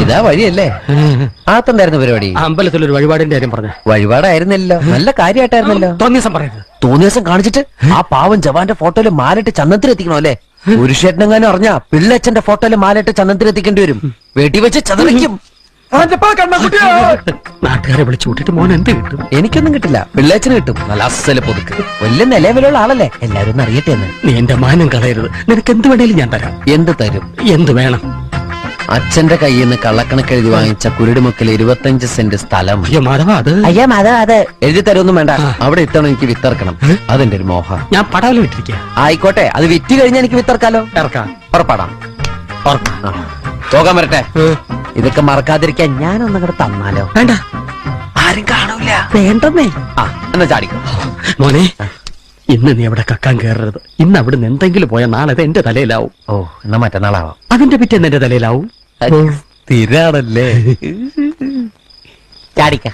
ഇതാ വഴിയല്ലേ? ആത്തണ്ടായിരുന്നു പരിപാടി. അമ്പലത്തിലൊരു വഴിപാടിന്റെ കാര്യം പറഞ്ഞു. വഴിപാടായിരുന്നല്ലോ, നല്ല കാര്യമായിട്ടായിരുന്നല്ലോ. തോന്നിയസം പറയരുത്. തോന്നിയ ദിവസം കാണിച്ചിട്ട് ആ പാവം ജവാന്റെ ഫോട്ടോയില് മാലിട്ട് ചന്ദനത്തിലെത്തിക്കണോ അല്ലേ? പുരുഷേട്ടനെങ്ങാനും അറിഞ്ഞാ പിള്ളച്ചന്റെ ഫോട്ടോയില് മാലിട്ട് ചന്ദനത്തിലെത്തിക്കേണ്ടി വരും. വീട്ടിൽ വെച്ച് ചതറിക്കും. നാട്ടുകാരെ വിളിച്ചു കൂട്ടിട്ട് മോൻ എന്ത് കിട്ടും? എനിക്കൊന്നും കിട്ടില്ല, പിള്ളേച്ചന് കിട്ടും. നല്ല അസല് പൊതുക്ക്, വലിയ നിലവിലുള്ള ആളല്ലേ, എല്ലാരും ഒന്ന് അറിയട്ടെ എന്ന്. നീ എന്റെ മാനം കളയരുത്. നിനക്ക് എന്ത് വേണേലും ഞാൻ തരാം. എന്ത് തരും? എന്ത് വേണം? അച്ഛന്റെ കയ്യിൽ നിന്ന് കള്ളക്കണക്ക് എഴുതി വാങ്ങിച്ച കുരുടിമുക്കിൽ 25 സെന്റ് സ്ഥലം. അയ്യോ മാധവ, അത് അയ്യാ മാധവ, അത് എഴുതി തരൊന്നും വേണ്ട. അവിടെ ഇത്തവണ എനിക്ക് വിത്തറക്കണം. അതെന്റെ ഒരു മോഹം. ഞാൻ പടാവല് വിട്ടിരിക്കുക. ആയിക്കോട്ടെ, അത് വിറ്റ് കഴിഞ്ഞാൽ എനിക്ക് വിത്തറക്കാലോ. ഇറക്കാം. പുറപ്പാടാം. പോകാൻ വരട്ടെ. ഇതൊക്കെ മറക്കാതിരിക്കാൻ ഞാനൊന്നും കൂടെ തന്നാലോ? വേണ്ട, ആരും കാണൂല. വേണ്ടെന്നേ. എന്നാ ചാടിക്കോ മോനെ. ഇന്ന് നീ അവിടെ കക്കാൻ കയറരുത്. ഇന്ന് അവിടുന്ന് എന്തെങ്കിലും പോയാൽ നാളെ അത് എന്റെ തലയിലാവും. ഓ, എന്നാ മറ്റന്നാളാവാം. അതിന്റെ പിറ്റേന്ന് എന്റെ തലയിലാവും. സ്ഥിരാണല്ലേ? ചാടിക്ക.